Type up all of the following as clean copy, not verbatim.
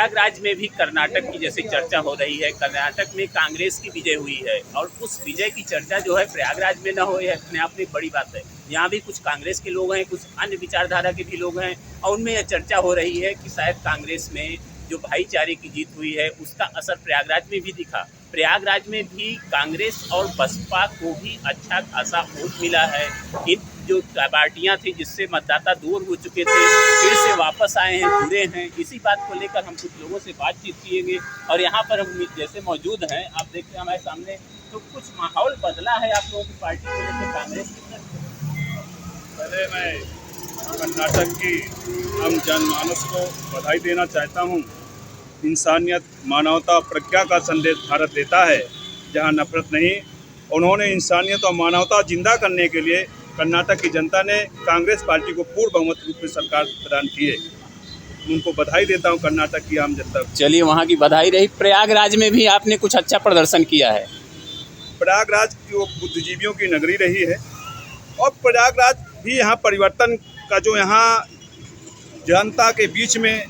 प्रयागराज में भी कर्नाटक की जैसे चर्चा हो रही है, कर्नाटक में कांग्रेस की विजय हुई है और उस विजय की चर्चा जो है प्रयागराज में न हो, है अपने आप में एक बड़ी बात है। यहाँ भी कुछ कांग्रेस के लोग हैं, कुछ अन्य विचारधारा के भी लोग हैं और उनमें यह चर्चा हो रही है कि शायद कांग्रेस में जो भाईचारे की जीत हुई है उसका असर प्रयागराज में भी दिखा। प्रयागराज में भी कांग्रेस और बसपा को भी अच्छा खासा वोट मिला है। इन जो पार्टियां थी जिससे मतदाता दूर हो चुके थे फिर से वापस आए हैं, जुड़े हैं। इसी बात को लेकर हम कुछ लोगों से बातचीत किएंगे और यहाँ पर हम जैसे मौजूद हैं, आप देखते हैं हमारे सामने, तो कुछ माहौल बदला है आप लोगों की पार्टी को लेकर कांग्रेस की तरफ। पहले मैं कर्नाटक की हम जनमानस को बधाई देना चाहता हूँ। इंसानियत, मानवता, प्रज्ञा का संदेश भारत देता है, जहाँ नफरत नहीं। उन्होंने इंसानियत और मानवता जिंदा करने के लिए कर्नाटक की जनता ने कांग्रेस पार्टी को पूर्ण बहुमत रूप में सरकार प्रदान की है। उनको बधाई देता हूँ कर्नाटक की आम जनता को। चलिए, वहाँ की बधाई रही। प्रयागराज में भी आपने कुछ अच्छा प्रदर्शन किया है। प्रयागराज की वो बुद्धिजीवियों की नगरी रही है और प्रयागराज भी यहाँ परिवर्तन का जो यहाँ जनता के बीच में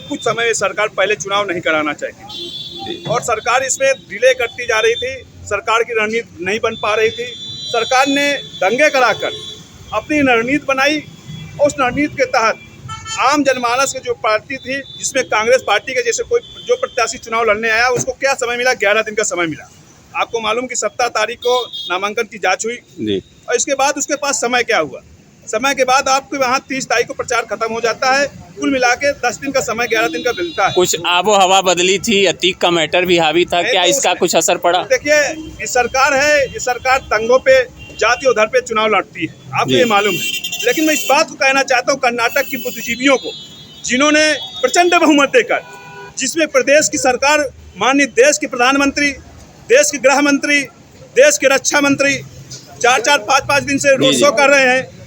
कुछ समय सरकार पहले चुनाव नहीं कराना चाहिए और सरकार इसमें डिले करती जा रही थी। सरकार की रणनीति नहीं बन पा रही थी। सरकार ने दंगे कराकर अपनी रणनीति बनाई। उस रणनीति के तहत आम जनमानस की जो पार्टी थी, जिसमें कांग्रेस पार्टी के जैसे कोई जो प्रत्याशी चुनाव लड़ने आया, उसको क्या समय मिला? 11 दिन का समय मिला। आपको मालूम कि 17 तारीख को नामांकन की जांच हुई जी। और इसके बाद उसके पास समय क्या हुआ? समय के बाद आपके वहाँ 30 तारीख को प्रचार खत्म हो जाता है। कुल मिला के 10 दिन का समय, 11 दिन का मिलता है। कुछ आबो हवा बदली थी, अतीक का मैटर भी हावी था, क्या इसका कुछ असर पड़ा? देखिए, ये सरकार है, ये सरकार तंगों पे, जाति और धर्म पे चुनाव लड़ती है, आपको ये मालूम है। लेकिन मैं इस बात को कहना चाहता हूँ कर्नाटक की बुद्धिजीवियों को, जिन्होंने प्रचंड बहुमत देकर, जिसमें प्रदेश की सरकार, माननीय देश के प्रधानमंत्री, देश के गृह मंत्री, देश के रक्षा मंत्री 4-4, 5-5 दिन से रोड शो कर रहे हैं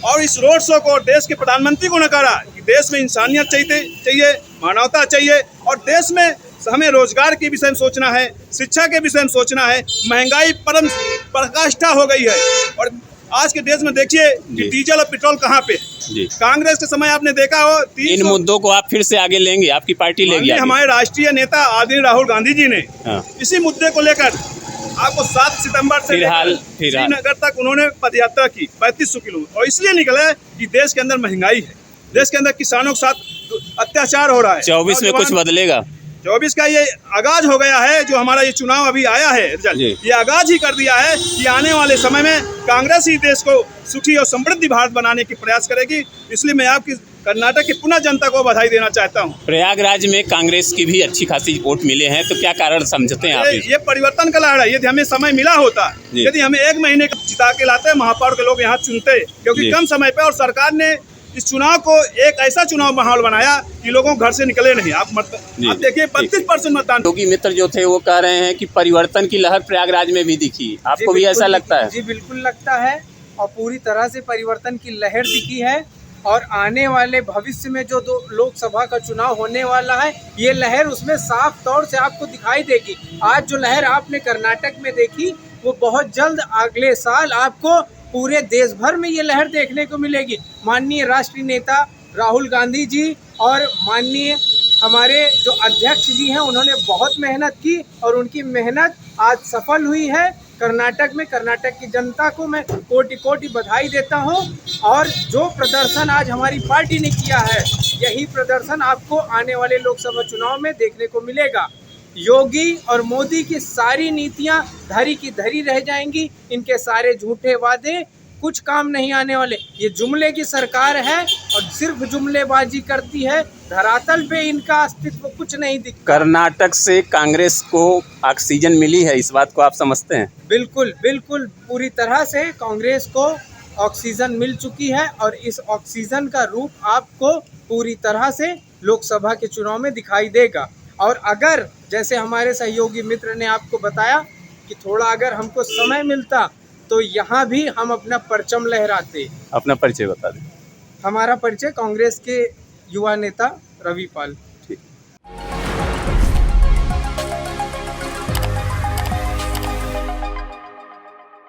और इस रोड शो को देश के प्रधानमंत्री को नकारा कि देश में इंसानियत चाहिए, मानवता चाहिए और देश में हमें रोजगार के विषय में सोचना है, शिक्षा के विषय में सोचना है। महंगाई परम पराकाष्ठा हो गई है और आज के देश में देखिए कि डीजल और पेट्रोल कहाँ पे है। कांग्रेस के समय आपने देखा हो, इन मुद्दों को आप फिर से आगे लेंगे, आपकी पार्टी लेगी? हमारे राष्ट्रीय नेता आदरणीय राहुल गांधी जी ने इसी मुद्दे को लेकर आपको 7 सितंबर से श्रीनगर तक उन्होंने पदयात्रा की 3500 किलोमीटर और इसलिए निकले कि देश के अंदर महंगाई है, देश के अंदर किसानों के साथ अत्याचार हो रहा है। 24 में कुछ बदलेगा? 24 का ये आगाज हो गया है। जो हमारा ये चुनाव अभी आया है रिजल्ट, ये आगाज ही कर दिया है कि आने वाले समय में कांग्रेस ही देश को सुखी और समृद्ध भारत बनाने की प्रयास करेगी। इसलिए मैं आपकी कर्नाटक की पुनः जनता को बधाई देना चाहता हूँ। प्रयागराज में कांग्रेस की भी अच्छी खासी वोट मिले हैं, तो क्या कारण समझते हैं आप? ये परिवर्तन का लहर है। यदि हमें समय मिला होता, यदि हमें 1 महीने जिता के लाते, महापौर के लोग यहाँ चुनते, क्योंकि कम समय पे और सरकार ने इस चुनाव को एक ऐसा चुनाव माहौल बनाया कि लोगों घर से निकले नहीं। आप देखिए 32% मतदान। योगी मित्र जो थे वो कह रहे हैं कि परिवर्तन की लहर प्रयागराज में भी दिखी, आपको भी ऐसा लगता है? जी बिल्कुल लगता है और पूरी तरह से परिवर्तन की लहर दिखी है और आने वाले भविष्य में जो लोकसभा का चुनाव होने वाला है, ये लहर उसमें साफ तौर से आपको दिखाई देगी। आज जो लहर आपने कर्नाटक में देखी, वो बहुत जल्द अगले साल आपको पूरे देश भर में ये लहर देखने को मिलेगी। माननीय राष्ट्रीय नेता राहुल गांधी जी और माननीय हमारे जो अध्यक्ष जी हैं, उन्होंने बहुत मेहनत की और उनकी मेहनत आज सफल हुई है। कर्नाटक में कर्नाटक की जनता को मैं कोटि कोटि बधाई देता हूं और जो प्रदर्शन आज हमारी पार्टी ने किया है, यही प्रदर्शन आपको आने वाले लोकसभा चुनाव में देखने को मिलेगा। योगी और मोदी की सारी नीतियां धरी की धरी रह जाएंगी। इनके सारे झूठे वादे कुछ काम नहीं आने वाले। ये जुमले की सरकार है और सिर्फ जुमलेबाजी करती है, धरातल पे इनका अस्तित्व कुछ नहीं दिखता। कर्नाटक से कांग्रेस को ऑक्सीजन मिली है, इस बात को आप समझते हैं? बिल्कुल बिल्कुल, पूरी तरह से कांग्रेस को ऑक्सीजन मिल चुकी है और इस ऑक्सीजन का रूप आपको पूरी तरह से लोकसभा के चुनाव में दिखाई देगा। और अगर जैसे हमारे सहयोगी मित्र ने आपको बताया कि थोड़ा अगर हमको समय मिलता तो यहाँ भी हम अपना परचम लहराते। अपना परिचय बता दें। हमारा परिचय कांग्रेस के युवा नेता रवि पाल। ठीक।